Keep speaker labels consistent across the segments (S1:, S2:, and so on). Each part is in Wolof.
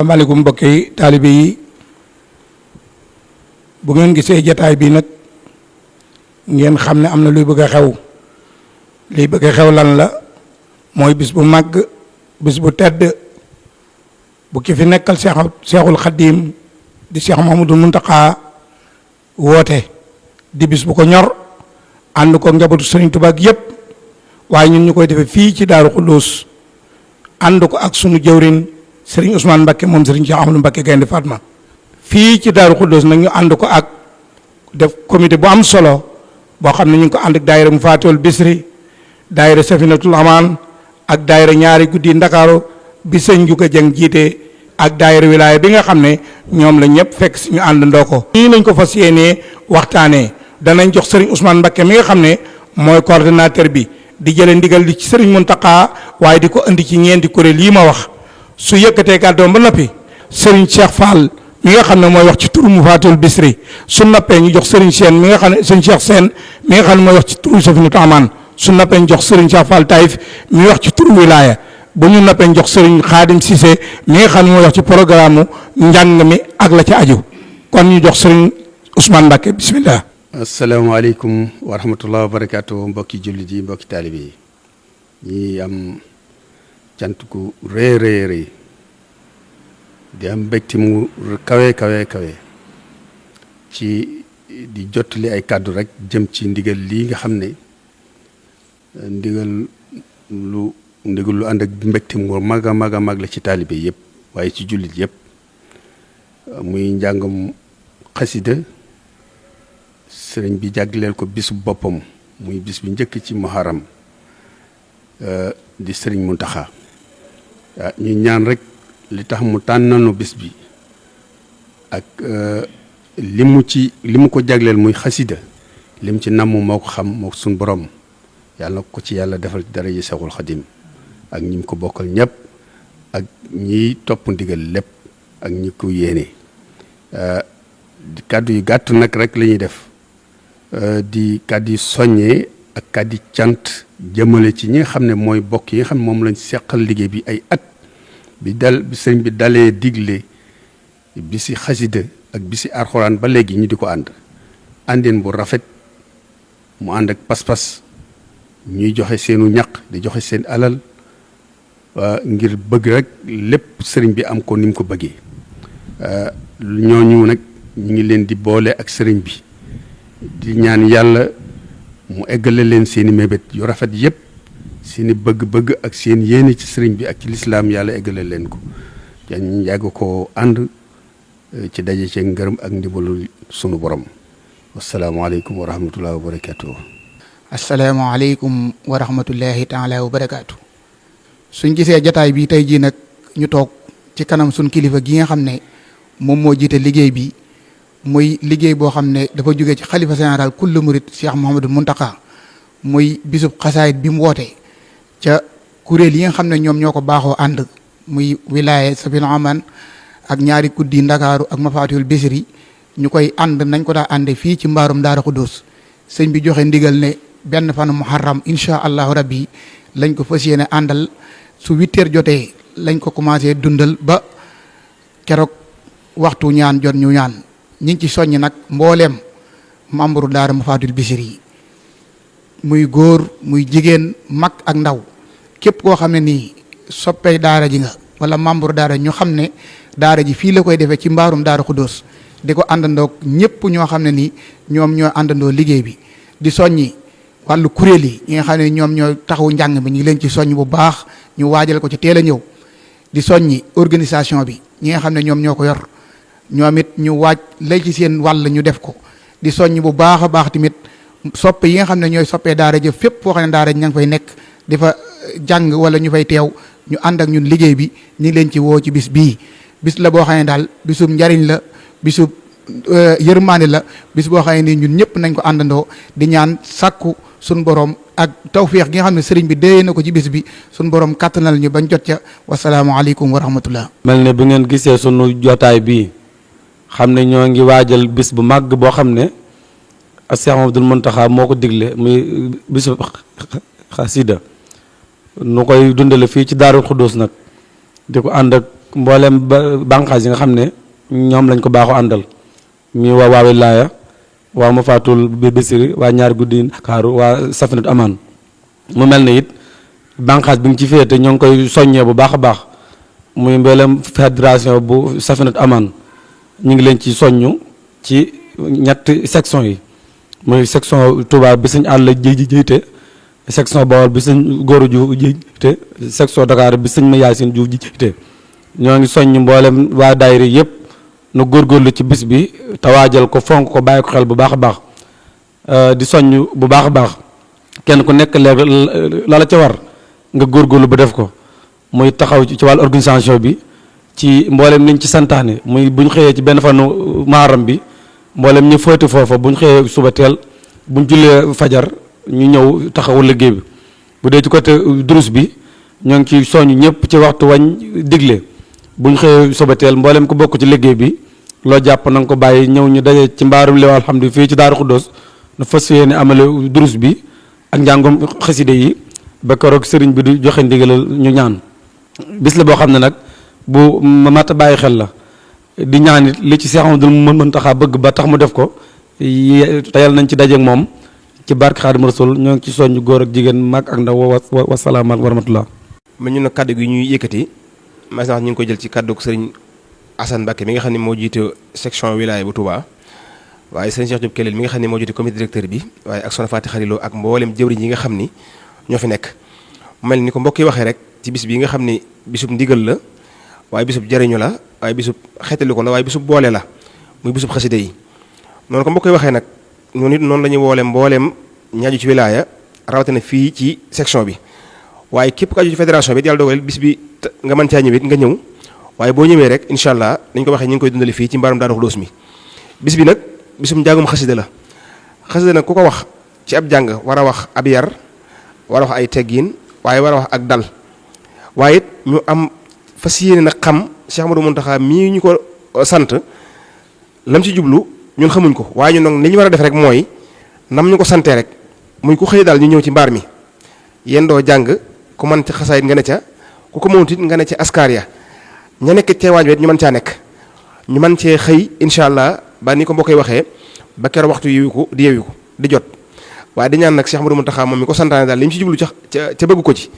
S1: asalaamaaleykum mbokki taalibe yi bu ngeen gisee jataay bi nag ngeen xam ne am na luy bëgg a xew. liy bëgg a xew lan la mooy bis bu màgg, bis bu tedd bu ki fi nekkal seexul xaddiim di Seex Muhammadul Muntaxa woote di bis bu ko ñor ànd ko njabootu Sëriñ Tuubaa yépp waaye ñun ñu koy defee fii ci Daaru Xudoos ànd ko ak sunu jëwrin Sëriñ Ousmane Mbakke moom Sëriñ Cheikh Ahmadou Mbakke Gaynde Fatma fii ci Daaru Xudoos nag ñu ànd ko ak def comité bu am solo boo xam ne ñu ngi ko ànd ak daayira Mufaatihul Bisri, daayira Safinatul Amaan ak daayira ñaari guddi Ndakaaru bi sëñ Juga Jeng jiite ak daayira wilaaya bi nga xam ne ñoom la ñëpp fekk si ñu àndandoo ko. nii lañ ko fas yéenee waxtaanee danañ jox Sëriñ Ousmane Mbakke mi nga xam ne mooy coordonnateur bi di jëlee ndigal li ci Sëriñ Muntaxa waaye di ko indi ci ñeenti kuréel yi ma wax. su yëkkatee kàddoom ba noppi Serigne Cheikh Fall mi nga xam ne mooy wax ci turu Mufaatihul Bisri su noppee ñu jox Serigne Sène mi nga xam ne Serigne Cheikh Sène mi nga xam ne mooy wax ci turu Safinatul Amaan su noppee ñu jox Serigne Cheikh Fall Taïf mi wax ci turu wilaaya bu ñu noppee ñu jox Serigne Khadim Cissé mi nga xam ne mooy wax ci programme njàng mi ak la ca aju kon ñu jox Serigne Ousmane Mbacké bismillah.
S2: asalaamaaleykum wa rahmatulah wa barakaatu mbokki jullit yi mbokki taalibe yi ñi am cant ku rëy di am mbégte mu kawe ci di jottali ay kàddu rek jëm ci ndigal lii nga xam ne ndigal lu ànd ak mbégte mu mag a mag la ci taalibe yëpp waaye ci jullit yëpp muy njàngam xasida sëriñ bi jagleel ko bisu boppam muy bis bi njëkk ci muharram di sëriñ Muntaxa ñu ñaan rek li tax mu tànnanu bis bi ak li mu ko jagleel muy xasida lim ci namm moo ko xam moo suñ borom yàlla na ko ci yàlla defal dara yi Seexul Xadim ak ñi mu ko bokkal ñëpp ak ñiy topp ndigal lépp ak ñi ko yéene kàddu yu gàtt nag rek la ñuy def di kàddu yu soññee ak kàddu cant jëmale ci ñi nga xam ne mooy bokk yi nga xam ne moom lañ seqal liggéey bi ay at bi sëriñ bi dalee digle bi si xasida ak bi si alxuraan ba léegi ñu di ko àndeen bu rafet mu ànd ak pas-pas ñuy joxe seenu ñaq di joxe seen alal ngir bëgg rek lépp sëriñ bi am ko ni mu ko bëggee ñooñu nag ñu ngi leen di boole ak sëriñ bi di ñaan yàlla mu eggale leen seeni mébét yu rafet yépp seeni bëgg-bëgg ak seen yéene ci sëriñ bi ak ci lislaam yàlla eggale leen ko ñu yàgg ko ànd ci daje ci ngërëm ak ndimbalul sunu borom wasalaamaaleykum wa rahmatullahi wa barakaatu.
S3: asalaamaaleykum wa rahmatullahi taala wa barakaatu. suñ gisee jataay bi tey jii nag ñu toog ci kanam suñ kilifa gi nga xam ne moom moo jiite liggéey bi muy liggéey boo xam ne dafa jógee ci xalifa général kullu murid Cheikh Mouhamadou Mountakha muy bisub xasaayit bi mu woote ca kuréel yi nga xam ne ñoom ñoo ko baaxoo ànd muy wilaya Safinatul Amaan ak ñaari guddi Ndakaaru ak Mafatihul Bisri ñu koy ànd nañ ko daa ànde fii ci mbaarum Daaru Xudoos sëñ bi joxe ndigal ne benn fan muharram incha allahu rabbi lañ ko fas yéene àndal su 8 heures jotee lañ ko commencé dundal ba keroog waxtu ñaan jot ñu ñaan ñi ngi ci soññ nag mbooleem membre daara Mafatihul Bisri yi muy góor muy jigéen mag ak ndaw képp koo xam ne nii soppee daara ji nga wala membre daara ñu xam ne daara ji fii la koy defee ci mbaarum Daaru Xudoos di ko àndandoo ñëpp ñoo xam ne nii ñoom ñoo àndandoo liggéey bi di soññi wàllu kuréel yi ñi nga xam ne ñoom ñoo taxawu njàng mi ñu ngi leen ci soññ bu baax ñu waajal ko ci teel a ñëw di soññi organisation bi ñi nga xam ne ñoom ñoo ko yor ñoom it ñu waaj lay ci seen wàll ñu def ko di soññ bu baax a baax tamit soppe yi nga xam ne ñooy soppee daara jëf fépp foo xam ne daara ña ngi fay nekk di fa jàng wala ñu fay teew ñu ànd ak ñun liggéey bi ñu ngi leen ci woo ci bis bii bis la boo xam ne daal bisub njariñ la bisub yërmaane la bis boo xam ne nii ñun ñëpp nañ ko àndandoo di ñaan sàkku suñ borom ak tawféex gi nga xam ne sëriñ bi déyee na ko ci bis bi suñ borom kàttanal ñu bañ jot ca wasalaamaaleykum wa rahmatullah.
S4: mel ne bu ngeen gisee sunu jotaay bii xam ne ñoo ngi waajal bis bu màgg boo xam ne ak Cheikh Mouhamadoul Mountakha moo ko digle muy bisu xasida nu koy dundale fii ci Daaru Xudoos nag di ko ànd ak mboolem bànqaas yi nga xam ne ñoom lañ ko baaxoo àndal mi waa wilaaya waa Mafatul Bichri waa ñaari guddi Ndakaaru waa Safinat Amaan mu mel ne it bànqaas bi nga ci féete ñoo ngi koy soññee bu baax a baax muy mboolem fédération bu Safinat Amaan ñu ngi leen ci soññu ci ñetti section yi muy section Touba bi sëñ àll jiite section Bawol bi sëñ Góoru Juuf jiite section Dakar bi sëñ ma Yaasin Juuf jiite ñoo ngi soññ mboolem waa daayira yëpp nu góorgóorlu ci bis bi te waajal ko fonk ko bàyyi ko xel bu baax a baax di soññ bu baax a baax kenn ku nekk léegi la ca war nga góorgóorlu ba def ko muy taxaw ci wàllu organisation bi ci mboolem niñ ci santaane muy bu ñu xëyee ci benn fanu maaram bi mboolem ñu fóoti foofa bu ñu xëyee suba teel bu ñu jullee fajar ñu ñëw taxawul liggéey bi bu dee ci côté durus bi ñoo ngi ci soññ ñëpp ci waxtu wañ digle bu ñu xëyee suba teel mboolem ko bokk ci liggéey bi loo jàpp na nga ko bàyyi ñëw ñu daje ci mbaarum Liwa alhamdulilah fii ci Daaru Xuddoos na fas yéene amale durus bi ak njàngum xaside yi ba keroog sëriñ bi du joxe ndigalal ñu ñaan bis la boo xam ne nag bu mat a bàyyi xel la di ñaan it li ci Seex Ahmadul Muntaxa bëgg ba tax mu def ko tayal nañ ci dajeek moom ci barke Xaadimu Rasuul ñoo ngi ci soññ góor ak jigéen mag ak ndaw wasalaam wa rahmatullah.
S5: ma ñu nag kàddu gi ñuy yëkkati maintenant ñu ngi koy jël ci kàddu sëriñ Assane Mbacké mi nga xam ne moo jiite section wilaya bu Touba waaye sëriñ Cheikh Diop Kelel mi nga xam ne moo jiite comité directeur bi waaye ak Soxna Faati Xarilo ak mboolem jëwriñ yi nga xam ni ñoo fi nekk mel ni ko mbokk yi waxee rek ci bis bi nga xam ni bisub ndigal la waaye bisub jariñu la waaye bisub xeetali ko la waaye bisub boole la muy bisub xaside yi noonu ko mbokk yi waxee nag noonu it noonu la ñuy woole mbooleem ñaaju ci wilaya rawatina fii ci section bi waaye képp ku aju ci fédération bi yàlla dogal bis bi nga mën caa ñëwit nga ñëw waaye boo ñëwee rek incha allah dañ ko waxee ñu ngi koy dundale fii ci mbaarum Daaru Xudoos mi bis bi nag bisum njàngum xasida la xasida nag ku ko wax ci ab jàng war a wax ab yar war a wax ay teggiin waaye war a wax ak dal waaye it ñu am fas yéene nag xam Cheikh Ahmadou Mountakha mii ñu ko sant lam ci jublu ñun xamuñ ko waaye ñun nag li ñu war a def rek mooy nam ñu ko santee rek muy ku xëy daal ñu ñëw ci mbaar mi yendoo jàng ku mën ci xasaayit nga ne ca ku ko mënut it nga ne ca askar ya ña nekk ca waañ wet ñu mën caa nekk ñu mën cee xëy incha allah ba ni ko mbokk yi waxee ba keroog waxtu yeewiku di jot waaye di ñaan nag Cheikh Ahmadou Mountakha moom mi ko santaane daal li mu ci jublu ca bëgg ko ci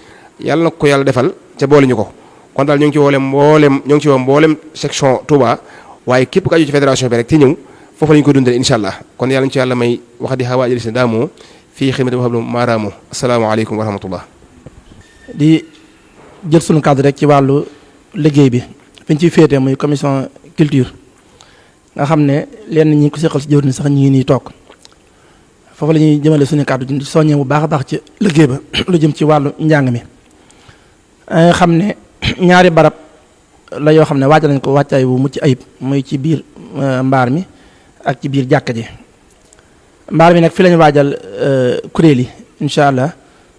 S5: yàlla na ko yàlla defal ca boole ñu ko kon daal ñoo ngi ci woo mboolem section Touba waaye képp ku aju ci fédération bi rek te ñëw foofu la ñu ko dundale incha allah kon yàlla ñu ci yàlla may wax di xawaa jëli si daamoo fii xidmati wa hablu maaraamu asalaamaaleykum wa rahmatullah.
S6: di jël sunu cadre rek ci wàllu liggéey bi fi ñu ciy féetee muy commission culture nga xam ne lenn ñi ko seqal ci jëwriñ sax ñi ngi nii toog foofu la ñuy jëmale suñu kàddu di soññee bu baax a baax ci liggéey ba lu jëm ci wàllu njàng mi nga xam ne ñaari barab la yoo xam ne waajal nañ ko wàccaay bu mucc ayib muy ci biir mbaar mi ak ci biir jàkka ji mbaar mi nag fi lañu waajal kuréel yi incha allah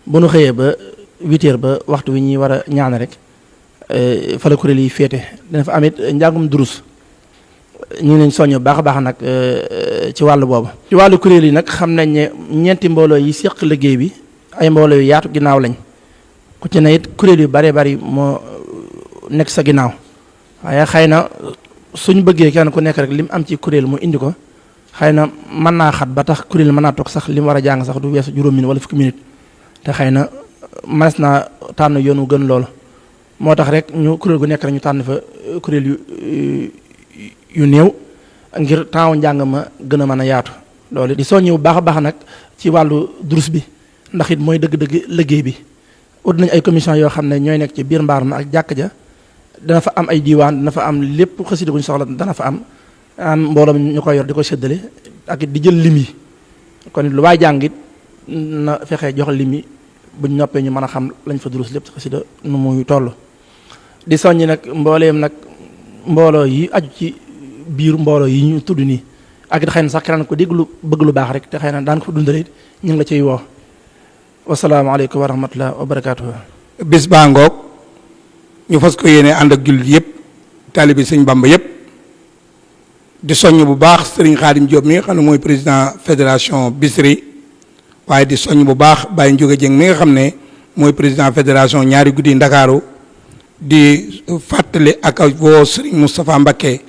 S6: bu nu xëyee ba 8h ba waxtu wi ñuy war a ñaan rek fa la kuréel yi féete dina fa amit njàngum durus ñu ngi leen soññ bu baax a baax nag ci wàllu boobu. ci wàllu kuréel yi nag xam nañ ne ñeenti mbooloo yi seq liggéey bi ay mbooloo yu yaatu ginnaaw lañ ku ci ne it kuréel yu baree bari moo nekk sa ginnaaw waaye xëy na suñ bëggee kenn ku nekk rek lim am ci kuréel mu indi ko xëy na mën naa xat ba tax kuréel mën naa toog sax li mu war a jàng sax du weesu juróom minute wala fukki minute te xëy na mënees naa tànn yoon wu gën loolu moo tax rek ñu kuréel gu nekk rek ñu tànn fa kuréel yu néew ngir temps njàng ma gën a mën a yaatu loolu di soññi bu baax a baax nag ci wàllu durus bi ndax it mooy dëgg-dëgg liggéey bi ut nañ ay commission yoo xam ne ñooy nekk ci biir mbaar ma ak jàkk ja dana fa am ay diiwaan dana fa am lépp xasida bu ñu soxla dana fa am mbooloo ñu koy yor di ko séddale ak it di jël lim yi kon lu waay jàng it na fexe jox lim yi buñ noppee ñu mën a xam lañ fa durus lépp xasida nu muy toll di soññi nag mbooleem nag mbooloo yi aju ci biir mbooloo yi ñu tudd nii ak it xëy na sax keneen ko déglu bëgg lu baax rek te xëy na daan ko fa dundale it ñu ngi la ciy woo wasalaamaaleykum wa rahmatullah wa barakaatu.
S1: bis baa ngoog ñu fas ko yéene ànd ak jullit yëpp taalibi sëñ Bamba yëpp di soññ bu baax sëriñ Xaadim Diop mi nga xam ne mooy président fédération Bichri waaye di soññ bu baax Baye Ndiouga Dieng mi nga xam ne mooy président fédération ñaari guddi Ndakaaru di fàttali ak woo Serigne Moustapha Mbacké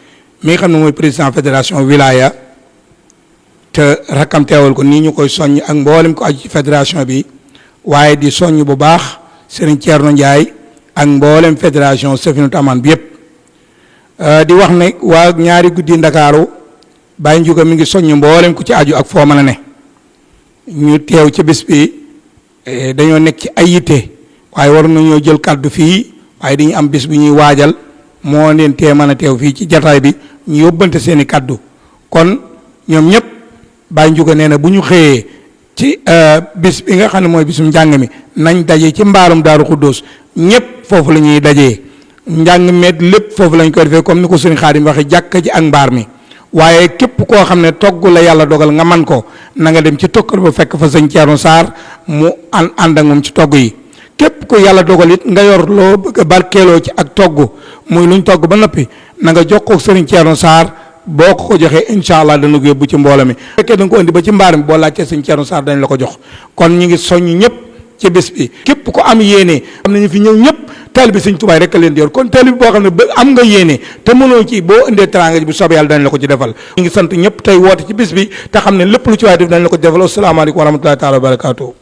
S1: mi nga xam ne mooy président fédération wilaya te rakkam teewal ko nii ñu koy soññ ak mboolem ko aju ci fédération bi waaye di soññ bu baax Serigne Thierno Ndiaye ak mboolem fédération Safinatoul Aman bi yëpp di wax ne waa ñaari guddi Ndakaaru Baye Ndiouga mi ngi soññ mboolem ku ci aju ak foo mën a ne ñu teew ci bis bi dañoo nekk ci ay yitte waaye war nañoo jël kàddu fii waaye dañu am bis bu ñuy waajal moo leen tee mën a teew fii ci jataay bi ñu yóbbante seeni kàddu kon ñoom ñëpp Baye Ndiouga nee na bu ñu xëyee ci bis bi nga xam ne mooy bisum njàng mi nañ daje ci mbaarum Daaru Xuddoos ñëpp foofu la ñuy dajee njàng meet lépp foofu lañ koy defee comme ni ko sëriñ Xaadim waxe jàkka ji ak mbaar mi waaye képp koo xam ne togg la yàlla dogal nga man ko na nga dem ci tokkal ba fekk fa sëñ Thierno Sarr mu ànd ak moom ci togg yi képp ko yàlla dogal it nga yor loo bëgg a barkeeloo ci ak togg muy luñ togg ba noppi na nga jokkoo ak sëriñ Thierno Sarr boo ko joxee incha allah dana ko yóbbu ci mbooloo mi fekkee da nga ko indi ba ci mbaar mi boo laajtee sëñ Thierno Sarr dañ la ko jox kon ñu ngi soññ ñëpp ci bés bi képp ko am yéene am nañu fi ñëw ñëpp taalibe Sëñ Tuubaa rek a leen di yor kon taalibe boo xam ne ba am nga yéene te mënoo ci boo indee teraanga ji bu soobee yàlla dañ la ko ci defal ñu ngi sant ñëpp tey woote ci bés bi te xam ne lépp lu ci waay def dañ la ko ci defal asalaamaaleykum wa rahmatullahi taala wa barakaatu